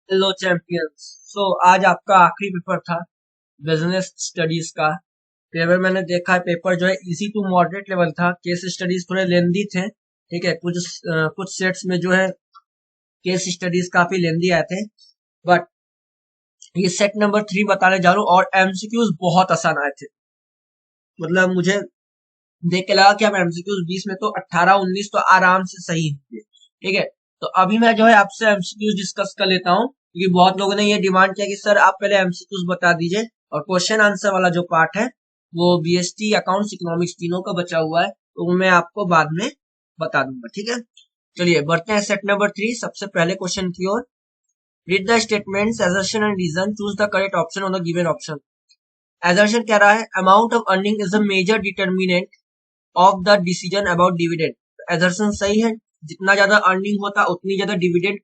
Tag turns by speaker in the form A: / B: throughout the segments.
A: Hello champions. आज आपका आखिरी पेपर था बिजनेस स्टडीज का। पेपर मैंने देखा है, पेपर जो है इजी टू मॉडरेट लेवल था। केस स्टडीज थोड़े लेंदी थे, ठीक है। कुछ सेट्स में जो है केस स्टडीज काफी लेंदी आए थे, बट ये सेट नंबर 3 बताने जा रहा हूँ और एमसीक्यूज बहुत आसान आए थे। मतलब मुझे देख के लगा कि अब एमसीक्यूज 20 में तो 18-19 तो आराम से सही होंगे, ठीक है। तो अभी मैं जो है आपसे एमसीक्यूज डिस्कस कर लेता हूँ, क्योंकि बहुत लोगों ने ये डिमांड किया कि सर आप पहले एमसीक्यूज बता दीजिए और क्वेश्चन आंसर वाला जो पार्ट है वो बीएसटी अकाउंट्स इकोनॉमिक्स तीनों का बचा हुआ है, तो वो मैं आपको बाद में बता दूंगा, ठीक है। चलिए बढ़ते हैं सेट नंबर 3, सबसे पहले क्वेश्चन की ओर। Read the statements assertion and reason, choose the correct option on the given option. assertion कह रहा है amount of earning is the major determinant of the decision about dividend. Assertion सही है, जितना ज्यादा अर्निंग होता उतनी ज्यादा डिविडेंड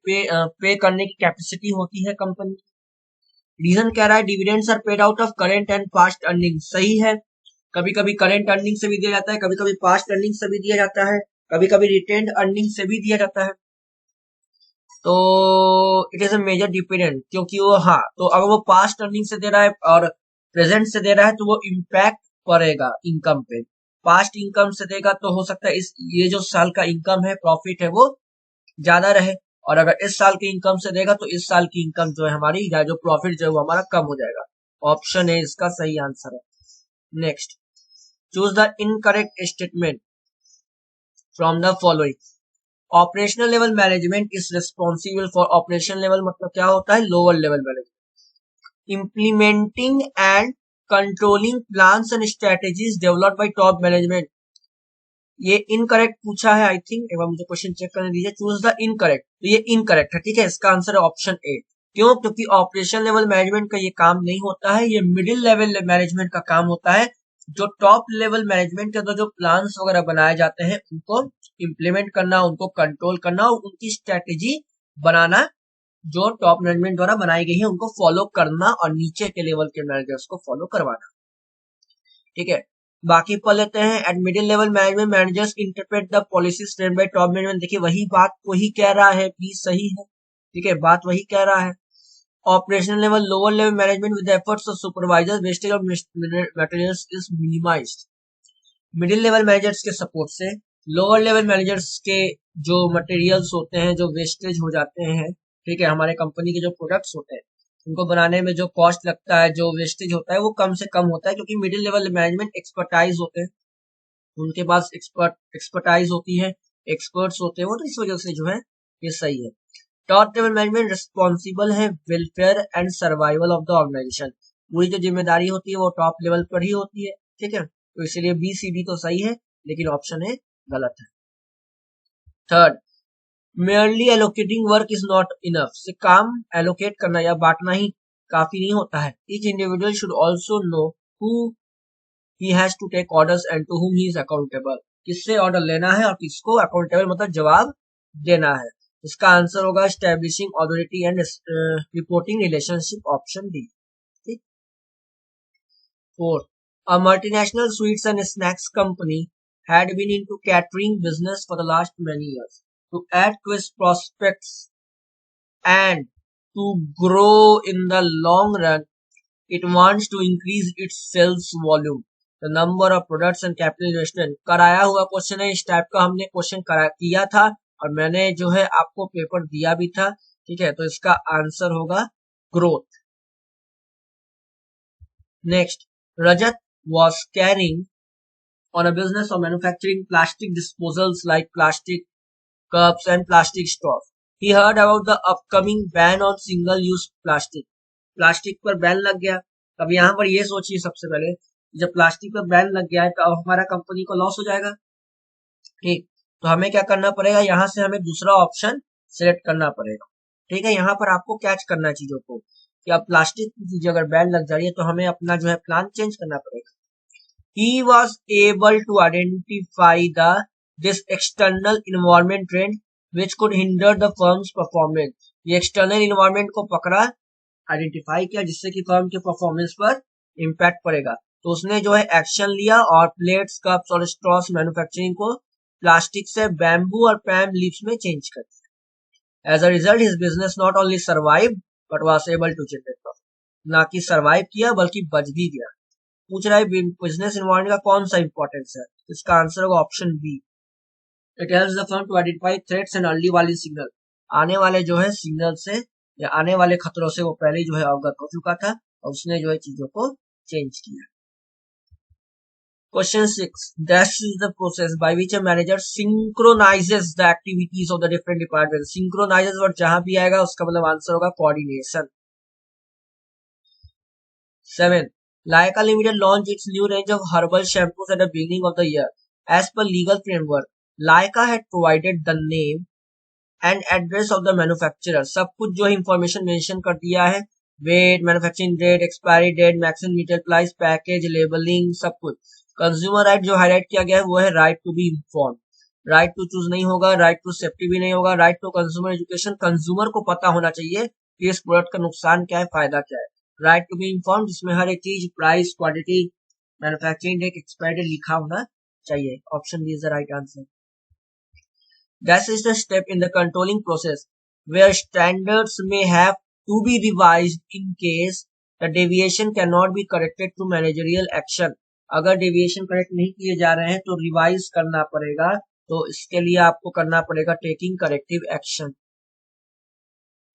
A: पे करने की कैपेसिटी होती है कंपनी। रीजन कह रहा है dividends are paid out of current and past earning. सही है, कभी कभी करंट अर्निंग से भी दिया जाता है, कभी कभी पास्ट अर्निंग से भी दिया जाता है, कभी कभी रिटेन्ड अर्निंग से भी दिया जाता है। तो it is a major dependent, क्योंकि वो, हाँ, तो अगर वो पास्ट अर्निंग से दे रहा है और प्रेजेंट से दे रहा है तो वो इम्पैक्ट पड़ेगा इनकम पे। पास्ट इनकम से देगा तो हो सकता है इस ये जो साल का इनकम है, प्रॉफिट है, वो ज्यादा रहे, और अगर इस साल के इनकम से देगा तो इस साल की इनकम जो है हमारी, या जो प्रॉफिट जो है वो हमारा कम हो जाएगा। ऑप्शन ए इसका सही आंसर है। Next, choose the incorrect statement from the following. Operational level management is responsible for, operation level मतलब क्या होता है, lower level management. Implementing and controlling plans and strategies developed by top management. ये incorrect पूछा है, I think, एक बार मुझे question check करने दीजिए। चूज द इनकरेक्ट, तो ये इनकरेक्ट है, ठीक है। इसका आंसर है ऑप्शन ए। क्यों? क्योंकि ऑपरेशन लेवल मैनेजमेंट का ये काम नहीं होता है, ये मिडिल लेवल मैनेजमेंट का काम होता है। जो टॉप लेवल मैनेजमेंट के अंदर जो प्लान्स वगैरह बनाए जाते हैं उनको इम्प्लीमेंट करना, उनको कंट्रोल करना और उनकी स्ट्रेटेजी बनाना जो टॉप मैनेजमेंट द्वारा बनाई गई है उनको फॉलो करना, और नीचे के लेवल के मैनेजर्स को फॉलो करवाना, ठीक है। बाकी पढ़ लेते हैं। Eight middle level management managers interpret the policies framed bye top management. देखिए वही बात वही कह रहा है, भी सही है, ठीक है, बात वही कह रहा है। Operational level lower level management with efforts of supervisor wastage of materials is minimised. Middle level managers के सपोर्ट से लोअर लेवल मैनेजर्स के जो मटेरियल्स होते हैं, जो वेस्टेज हो जाते हैं, ठीक है, हमारे कंपनी के जो प्रोडक्ट्स होते हैं उनको बनाने में जो कॉस्ट लगता है, जो वेस्टेज होता है, वो कम से कम होता है, क्योंकि मिडिल लेवल मैनेजमेंट एक्सपर्टाइज होते हैं, उनके पास एक्सपर्टाइज होती है, एक्सपर्ट्स होते हैं वो, तो इस वजह से जो है ये सही है। टॉप लेवल मैनेजमेंट रिस्पॉन्सिबल है welfare and survival of the organisation. पूरी जो जिम्मेदारी होती है वो टॉप लेवल पर ही होती है, ठीक है। तो इसलिए बी सी डी तो सही है, लेकिन ऑप्शन ए गलत है। Third, merely allocating work is not enough. से काम एलोकेट करना या बांटना ही काफी नहीं होता है। Each individual should also know who he has to take orders and to whom he is accountable। किससे ऑर्डर लेना है और किसको अकाउंटेबल मतलब जवाब देना है। इसका आंसर होगा establishing authority and reporting relationship, option D. ठीक। Fourth, a multinational sweets and snacks company had been into catering business for the last many years. To add to its prospects and to grow in the long run, it wants to increase its sales volume, the number of products and capital investment। कराया हुआ question है, इस type का हमने question किया था और मैंने जो है आपको पेपर दिया भी था, ठीक है। तो इसका आंसर होगा growth. Next, Rajat was carrying on a business of manufacturing plastic disposals like plastic cups and plastic straws. He heard about the upcoming ban on single-use plastic. Plastic पर बैन लग गया। अब यहाँ पर ये सोचिए, सबसे पहले जब प्लास्टिक पर बैन लग गया है तो अब हमारा कंपनी को लॉस हो जाएगा, ठीक। तो हमें क्या करना पड़ेगा, यहाँ से हमें दूसरा ऑप्शन सिलेक्ट करना पड़ेगा, ठीक है। यहाँ पर आपको कैच करना है चीजों को कि अब प्लास्टिक की चीज अगर बैन लग जा रही है तो हमें अपना जो है प्लान चेंज करना पड़ेगा। He was able to identify this external environment trend which could hinder the firm's performance। ये external environment को पकड़ा, आइडेंटिफाई किया, जिससे कि फर्म के परफॉर्मेंस पर इम्पैक्ट पड़ेगा। तो उसने जो है एक्शन लिया और प्लेट्स, कप्स और स्ट्रॉस मैन्युफैक्चरिंग को प्लास्टिक से बैम्बू और पैम लीव्स में चेंज कर दिया। As a result his business not only survived but was able to generate profit, ना कि सरवाइव किया बल्कि बच भी गया। पूछ रहा है बिजनेस इन्वायरमेंट का कौन सा इंपॉर्टेंस है, इसका आंसर होगा option B. It helps the firm to identify threats and early warning signal, आने वाले जो है सिग्नल से या आने वाले खतरों से वो पहले ही जो है अवगत हो चुका था और उसने जो है चीजों को चेंज किया। Question 6. Dash is the process by which a manager synchronizes the activities of the different departments. Synchronizes word जहां भी आएगा उसका मतलब आंसर होगा coordination. 7. Lyka Limited launched its new range of herbal shampoos at the beginning of the year. As per legal framework, Lyka had provided the name and address of the manufacturer. सब कुछ जो information mention कर दिया है, weight, manufacturing date, expiry date, maximum retail price, package, labeling, सब कुछ. Consumer right जो highlight किया गया है वो है right to be inform, right to choose नहीं होगा, राइट टू सेफ्टी भी नहीं होगा, right to consumer education, consumer को पता होना चाहिए कि इस प्रोडक्ट का नुकसान क्या है, फायदा क्या है, राइट टू बी इन्फॉर्म जिसमें हर एक चीज price, quantity, manufacturing date, expiry date लिखा होना चाहिए। Option B is the right answer. That is the step in the controlling process where standards may have to be revised in case the deviation cannot be corrected through managerial action. अगर deviation correct नहीं किए जा रहे हैं तो revise करना पड़ेगा, तो इसके लिए आपको करना पड़ेगा टेकिंग करेक्टिव एक्शन।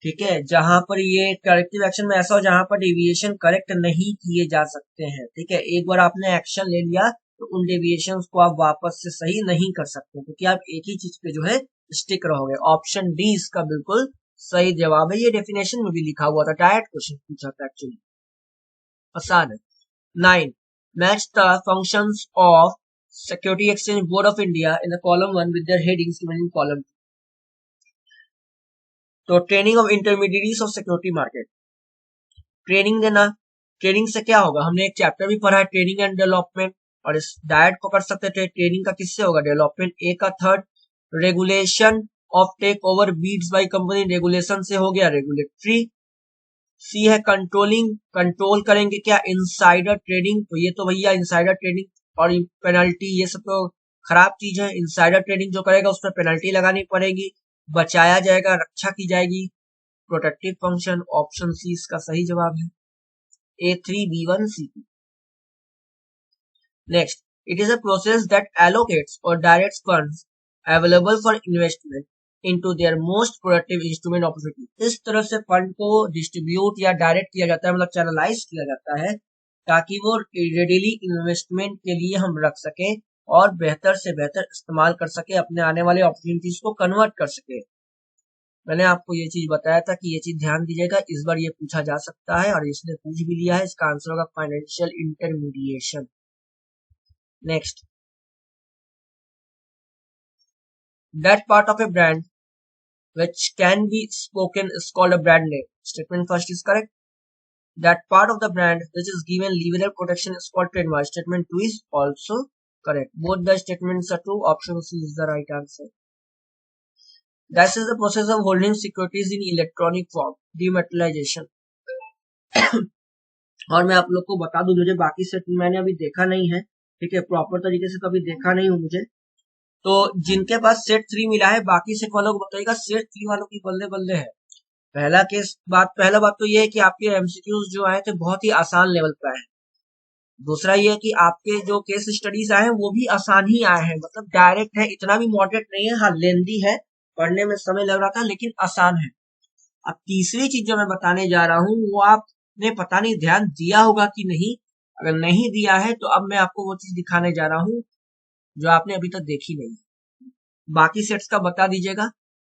A: ठीक है, जहां पर ये करेक्टिव एक्शन में ऐसा हो जहां पर डेविएशन करेक्ट नहीं किए जा सकते हैं। ठीक है, एक बार आपने एक्शन ले लिया तो उन डेविएशन को आप वापस से सही नहीं कर सकते क्योंकि आप एक ही चीज पे जो है स्टिक रहोगे। ऑप्शन डी इसका बिल्कुल सही जवाब है, ये डेफिनेशन में भी लिखा हुआ था, डायरेक्ट क्वेश्चन पूछा था एक्चुअली, आसान है। 9. Match the functions of Security Exchange Board of India in the column 1 with their headings given in column 2. तो training of intermediates of security market, training देना, ट्रेनिंग से क्या होगा, हमने एक चैप्टर भी पढ़ा है ट्रेनिंग एंड डेवलपमेंट, और इस डायरेक्ट को कर सकते थे, ट्रेनिंग का किससे होगा, डेवलपमेंट ए का third, regulation of takeover bids by company, regulation से हो गया रेगुलेटरी। सी है कंट्रोलिंग, कंट्रोल करेंगे क्या, इनसाइडर ट्रेडिंग, तो ये तो भैया इनसाइडर ट्रेडिंग और पेनल्टी ये सब तो खराब चीज है, इनसाइडर ट्रेडिंग जो करेगा उस पर पेनल्टी लगानी पड़ेगी, बचाया जाएगा, रक्षा की जाएगी। प्रोटेक्टिव फंक्शन, ऑप्शन सी इसका सही जवाब है, A3B1C2। Next, it is a process that allocates और directs funds available for investment into their most productive instrument opportunity। इस तरह से फंड को डिस्ट्रीब्यूट या डायरेक्ट किया जाता है, मतलब चैनलाइज किया जाता है ताकि वो रेडिली इन्वेस्टमेंट के लिए हम रख सके और बेहतर से बेहतर इस्तेमाल कर सके, अपने आने वाले अपॉर्चुनिटीज को कन्वर्ट कर सके। मैंने आपको ये चीज बताया था कि ये चीज ध्यान दीजिएगा, इस बार ये पूछा जा सकता है और इसने पूछ भी लिया है, इसका आंसर होगा financial intermediation. Next, that part of A brand which can be spoken is called a brand name. Statement first is correct. That part of the brand which is given legal protection is called trademark. Statement 2 is also correct. Both the statements are true. Option C is the right answer. That is the process of holding securities in electronic form. Dematerialization. और मैं आप लोग को बता दूं, मुझे बाकी set मैंने अभी देखा नहीं है, ठीक है, प्रॉपर तरीके से कभी देखा नहीं हूं मुझे, तो जिनके पास सेट 3 मिला है बाकी सेट वालों को बताइएगा सेट 3 वालों की बल्ले बल्ले है। पहला बात तो ये है कि आपके एमसीक्यूज जो आए थे बहुत ही आसान लेवल पे आए हैं। दूसरा ये है कि आपके जो केस स्टडीज आए हैं वो भी आसान ही आए हैं, मतलब डायरेक्ट है, इतना भी मॉडरेट नहीं है, हाँ लेंदी है, पढ़ने में समय लग रहा था लेकिन आसान है। अब तीसरी चीज जो मैं बताने जा रहा हूँ वो आपने पता नहीं ध्यान दिया होगा कि नहीं, अगर नहीं दिया है तो अब मैं आपको वो चीज दिखाने जा रहा हूँ जो आपने अभी तक देखी नहीं। बाकी सेट्स का बता दीजिएगा।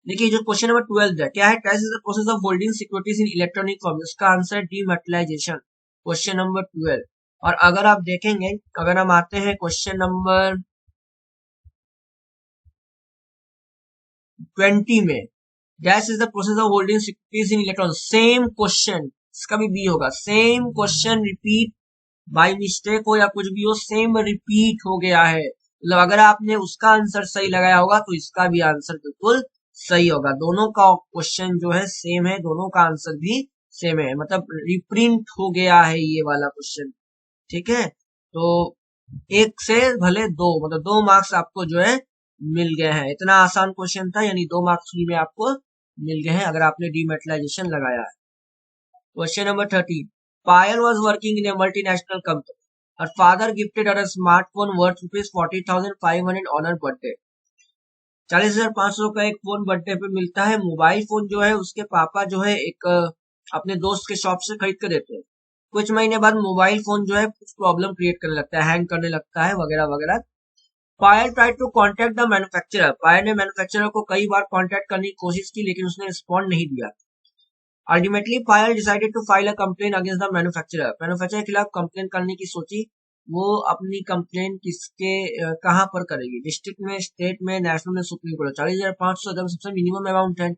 A: देखिए जो क्वेश्चन नंबर 12 है, क्या है, trace is the process of holding securities in electronic form, इसका आंसर है डीमेटेरियलाइजेशन, क्वेश्चन नंबर 12। और अगर आप देखेंगे, अगर हम आते हैं क्वेश्चन नंबर 20 में, that is the process of holding securities in electronic, same question, इसका भी बी होगा, same question repeat by mistake हो या कुछ भी हो, सेम रिपीट हो गया है, मतलब अगर आपने उसका आंसर सही लगाया होगा तो इसका भी आंसर बिल्कुल सही होगा। दोनों का क्वेश्चन जो है सेम है, दोनों का आंसर भी सेम है, मतलब रिप्रिंट हो गया है ये वाला क्वेश्चन। ठीक है, तो एक से भले दो, मतलब 2 मार्क्स आपको जो है मिल गए हैं, इतना आसान क्वेश्चन था, यानी 2 मार्क्स फ्री में आपको मिल गए हैं अगर आपने डीमेटेरियलाइजेशन लगाया है। Question number 13, Payal was working in a multinational company. Her father gifted her a smartphone worth ₹40,500 on her birthday. 40,500 का एक फोन बर्थडे पे मिलता है। मोबाइल फोन जो है उसके पापा जो है एक अपने दोस्त के शॉप से खरीद कर देते हैं। कुछ महीने बाद मोबाइल फोन जो है कुछ प्रॉब्लम क्रिएट करने लगता है, हैंग करने लगता है वगैरह वगैरह। Payal try to contact the manufacturer. Payal ने मैन्युफैक्चरर को कई बार कॉन्टेक्ट करने की कोशिश की लेकिन उसने रिस्पॉन्ड नहीं दिया। Ultimately Payal decided to file a complaint against the manufacturer. Manufacturer के खिलाफ कंप्लेन करने की सोची। वो अपनी कंप्लेन किसके कहाँ पर करेगी? डिस्ट्रिक्ट में, स्टेट में, नेशनल में, सुप्रीम कोर्ट। 40,500 एकदम सबसे मिनिमम अमाउंट है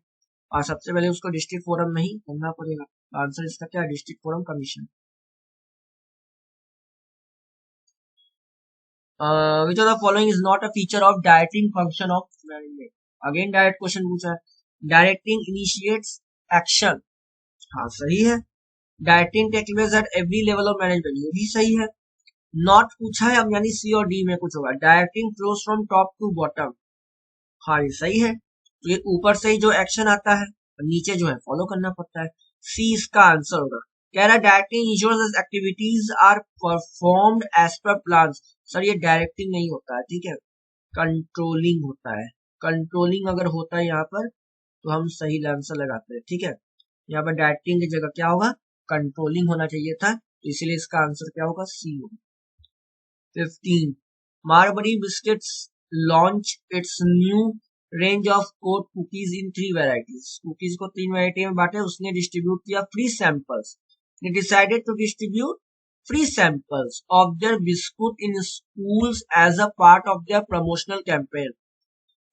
A: और सबसे पहले उसको डिस्ट्रिक्ट फोरम में ही करना पड़ेगा। आंसर इसका क्या है? District forum commission. Which of the following is not a feature of directing function of management? Again direct question पूछा है। डायरेक्टिंग इनिशिएट्स एक्शन, हाँ सही है। Directing take place at every level of management, ये भी सही है। नॉट पूछा है, अब यानी सी और डी में कुछ होगा। Directing flows from top to bottom, हाँ ये सही है। तो ये ऊपर से ही जो एक्शन आता है और नीचे जो है फॉलो करना पड़ता है। सी इसका आंसर होगा। कह रहा है directing ensures activities are performed as per plan. Sir ये डायरेक्टिंग नहीं होता है, ठीक है, कंट्रोलिंग होता है। कंट्रोलिंग अगर होता है यहाँ पर तो हम सही आंसर लगाते हैं, ठीक है। यहाँ पर डायरेक्टिंग की जगह क्या होगा? कंट्रोलिंग होना चाहिए था, तो इसलिए इसका आंसर क्या होगा? सी होगा। 15, Marbury biscuits launch its new range of code cookies in 3 varieties. Cookies को 3 वेराइटी में बांटे, उसने डिस्ट्रीब्यूट किया free samples. They decided to distribute free samples of their biscuit in schools as a part of their promotional campaign.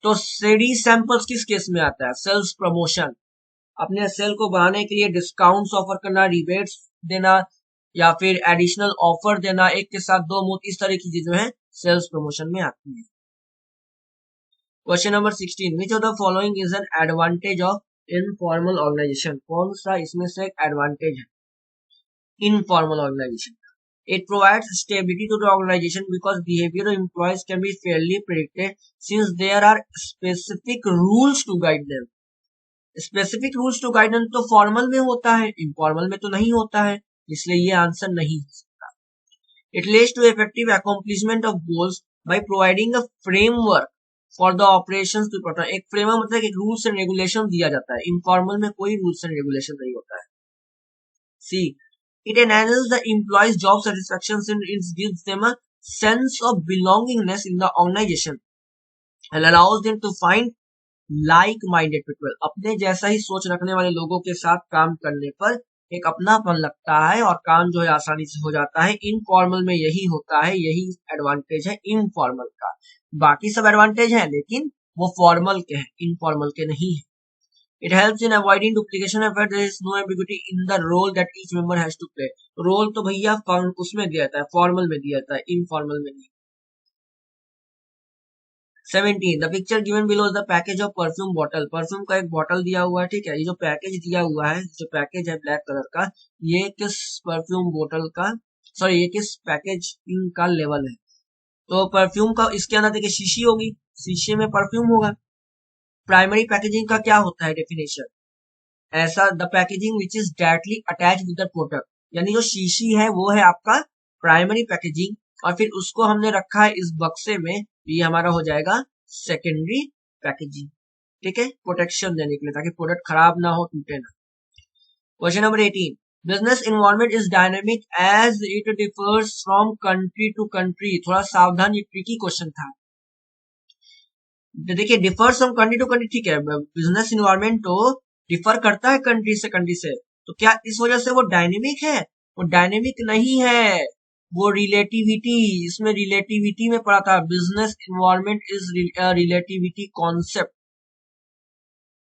A: तो free samples किस case में आता है? सेल्स प्रमोशन, अपने सेल को बढ़ाने के लिए डिस्काउंट्स ऑफर करना, रिबेट्स देना या फिर एडिशनल ऑफर देना, एक के साथ दो मुफ्त, इस तरह की चीजें हैं सेल्स प्रमोशन में आती है। Question number 16, which of the following is an advantage of informal organisation? कौन सा इसमें से एक एडवांटेज है informal organisation? It provides stability to the organization because behavior of employees can be fairly predicted since there are specific rules to guide them. Specific rules to guidance तो formal में होता है, इनफॉर्मल में तो नहीं होता है, इसलिए ये आंसर नहीं हो सकता। It leads to effective accomplishment of goals by providing a framework for the operations to perform. एक फ्रेमवर्क मतलब एक रूल्स एंड रेगुलेशन दिया जाता है, इनफॉर्मल में कोई रूल्स एंड रेगुलेशन नहीं होता है। C, it enhances the employees job satisfaction and it gives them a sense of belongingness in the organization and allows them to find like minded people. अपने जैसा ही सोच रखने वाले लोगों के साथ काम करने पर एक अपनापन लगता है और काम जो है आसानी से हो जाता है। इनफॉर्मल में यही होता है, यही एडवांटेज है इनफॉर्मल का। बाकी सब एडवांटेज है लेकिन वो फॉर्मल के हैं, इनफॉर्मल के नहीं है। It helps in avoiding duplication of there is no ambiguity in the role that each member has to play. Role तो भैया उसमें दिया जाता है, फॉर्मल में दिया जाता है, इनफॉर्मल में नहीं। 17, the picture given below is the package of perfume bottle. Perfume का एक बॉटल दिया हुआ है, ठीक है। ये जो पैकेज दिया हुआ है, जो पैकेज है ब्लैक कलर का, ये किस परफ्यूम बोतल का, सॉरी ये किस पैकेजिंग का लेवल है? तो परफ्यूम का इसके अंदर देखिए शीशी होगी, शीशे में परफ्यूम होगा। प्राइमरी पैकेजिंग का क्या होता है डेफिनेशन? ऐसा the packaging which is directly attach with the product, यानी जो शीशी है वो है आपका प्राइमरी पैकेजिंग और फिर उसको हमने रखा है इस बक्से में, ये हमारा हो जाएगा सेकेंडरी पैकेजिंग, ठीक है, प्रोटेक्शन देने के लिए ताकि प्रोडक्ट खराब ना हो, टूटे ना। Question number 18, business environment is dynamic as it differs from country to country. थोड़ा सावधान, ये ट्रिकी क्वेश्चन था। देखिए differs from country to country, ठीक है, बिजनेस इन्वायरमेंट तो डिफर करता है कंट्री से कंट्री से, तो क्या इस वजह से वो डायनेमिक है? वो डायनेमिक नहीं है, वो रिलेटिविटी, इसमें रिलेटिविटी में पढ़ा था। Business environment is relativity concept,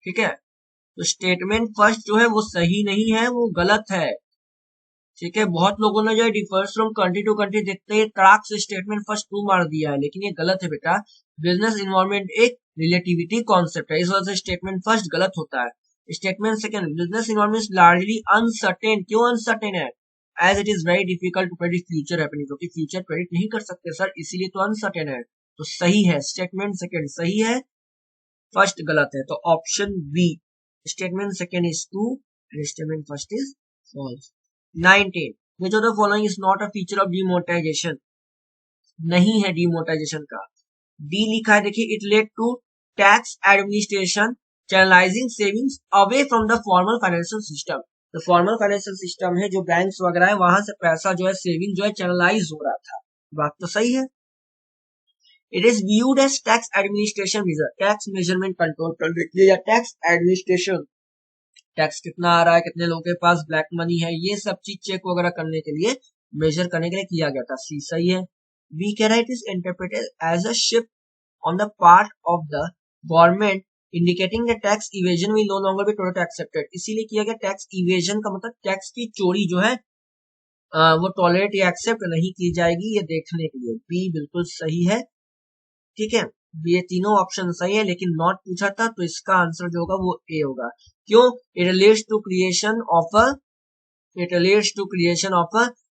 A: ठीक है। तो स्टेटमेंट फर्स्ट जो है वो सही नहीं है, वो गलत है, ठीक है। बहुत लोगों ने जो है differs from country to country देखते ही तड़ाक से स्टेटमेंट फर्स्ट टू मार दिया है, लेकिन ये गलत है बेटा। बिजनेस इन्वायरमेंट एक रिलेटिविटी कॉन्सेप्ट है, इस वजह से स्टेटमेंट फर्स्ट गलत होता है। Statement second, business environment largely uncertain. क्यों अनसर्टेन है? As it is very difficult to predict future happening, क्योंकि फ्यूचर प्रेडिक्ट नहीं कर सकते सर, इसीलिए तो अनसर्टेन है। तो सही है, स्टेटमेंट सेकंड सही है, फर्स्ट गलत है। तो option B, statement second is true and statement first is false. 19 which of the following is not a feature of demonetization, नहीं है डिमोनेटाइजेशन का। डी लिखा है, देखिए it led to tax administration channelizing savings away from the formal financial system. तो formal financial system है जो banks वगैरह है, वहां से पैसा जो है सेविंग जो है चैनलाइज हो रहा था। बात तो सही है। It is viewed as tax administration measure, tax measurement control करने के लिए, या टैक्स एडमिनिस्ट्रेशन, टैक्स कितना आ रहा है, कितने लोगों के पास ब्लैक मनी है, ये सब चीज चेक वगैरह करने के लिए, मेजर करने के लिए किया गया था। सी सही है। बी कह रहा है it is interpreted as a shift on the part of the government indicating that tax evasion will no longer be totally accepted, इसीलिए किया गया। टैक्स इवेजन का मतलब टैक्स की चोरी जो है वो टॉलरेट या एक्सेप्ट नहीं की जाएगी, ये देखने के लिए। बी बिल्कुल सही है, ठीक है। ये तीनों ऑप्शन सही है, लेकिन नॉट पूछा था तो इसका आंसर जो होगा वो ए होगा। क्यों? It relates to creation of a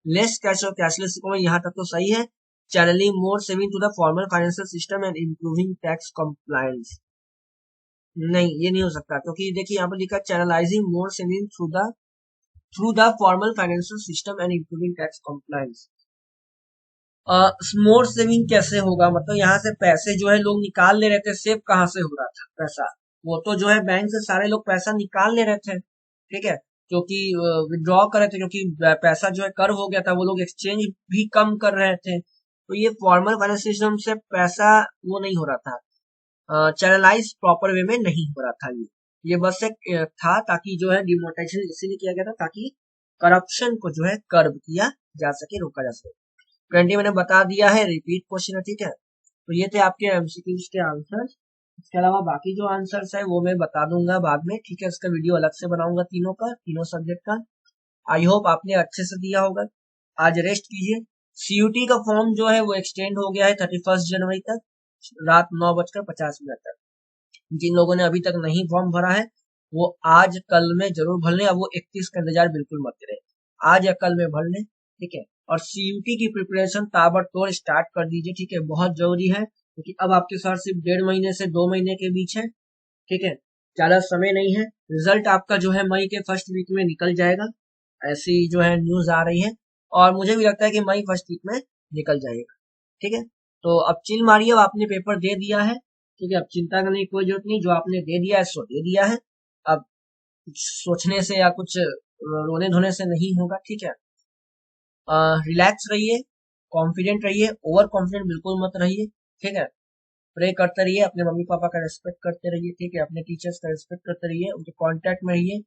A: less cash और कैशलेस इकोनॉमी, यहाँ तक तो सही है। Channeling more saving to the formal financial system and improving tax compliance, नहीं ये नहीं हो सकता, क्योंकि देखिए यहाँ पर लिखा channelising more saving through the formal financial system and improving tax compliance. More saving कैसे होगा? मतलब यहाँ से पैसे जो है लोग निकाल ले रहे थे, सेव कहाँ से हो रहा था पैसा? वो तो जो है बैंक से सारे लोग पैसा निकाल ले रहे थे, ठीक है, क्योंकि विड्रॉ कर रहे थे, क्योंकि पैसा जो है कर हो गया था, वो लोग एक्सचेंज भी कम कर रहे थे। तो ये फॉर्मल फाइनेंस सिस्टम से पैसा वो नहीं हो रहा था, चैनलाइज प्रॉपर वे में नहीं हो रहा था। ये बस एक था ताकि जो है डिमोनेटाइजेशन इसीलिए किया गया था ताकि करप्शन को जो है कर्ब किया जा सके, रोका जा सके। 20 मैंने बता दिया है, रिपीट क्वेश्चन है, ठीक है। तो ये थे आपके एमसीक्यूज के आंसर। इसके अलावा बाकी जो आंसर्स है वो मैं बता दूंगा बाद में, ठीक है। इसका वीडियो अलग से बनाऊंगा तीनों का, तीनों सब्जेक्ट का। आई होप आपने अच्छे से दिया होगा। आज रेस्ट कीजिए। सीयूटी का फॉर्म जो है वो एक्सटेंड हो गया है 31 जनवरी तक, रात 9:50 तक। जिन लोगों ने अभी तक नहीं फॉर्म भरा है वो आज कल में जरूर भर लें। अब वो 31 का इंतजार बिल्कुल मत करें, आज या कल में भर लें, ठीक है। और सीयूटी की प्रिपरेशन ताबड़तोड़ स्टार्ट कर दीजिए, ठीक है, बहुत जरूरी है, क्योंकि अब आपके साथ सिर्फ 1.5 महीने से 2 महीने के बीच है, ठीक है, ज्यादा समय नहीं है। रिजल्ट आपका जो है मई के फर्स्ट वीक में निकल जाएगा, ऐसी जो है न्यूज आ रही है, और मुझे भी लगता है कि मई फर्स्ट वीक में निकल जाएगा, ठीक है। तो अब चिल मारिए, आपने पेपर दे दिया है, ठीक है, अब चिंता करने की कोई जरूरत नहीं, जो आपने दे दिया है सो दे दिया है। अब कुछ सोचने से या कुछ रोने धोने से नहीं होगा, ठीक है। रिलैक्स रहिए, कॉन्फिडेंट रहिए, ओवर कॉन्फिडेंट बिल्कुल मत रहिए, ठीक है। प्रे करते रहिए, अपने मम्मी पापा का रिस्पेक्ट करते रहिए, ठीक है, अपने टीचर्स का रिस्पेक्ट करते रहिए, उनके कांटेक्ट में रहिए।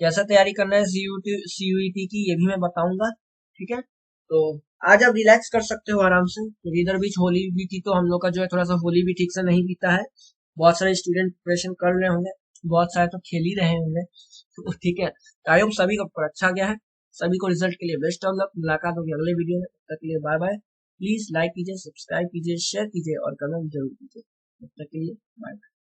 A: कैसा तैयारी करना है सीयूईटी की ये भी मैं बताऊंगा, ठीक है। तो आज आप रिलैक्स कर सकते हो आराम से, क्योंकि इधर बीच होली भी थी तो हम लोग का जो है थोड़ा सा होली भी ठीक से नहीं बीता है। बहुत सारे स्टूडेंट प्रिपरेशन कर रहे होंगे, बहुत सारे तो खेल ही रहे होंगे, तो ठीक है। आई होप सभी का पेपर अच्छा गया है, सभी को रिजल्ट के लिए बेस्ट ऑफ लक। मुलाकात होगी अगले वीडियो में, तब तक के लिए बाय बाय। प्लीज लाइक कीजिए, सब्सक्राइब कीजिए, शेयर कीजिए और कमेंट जरूर कीजिए। तब तक के लिए बाय बाय।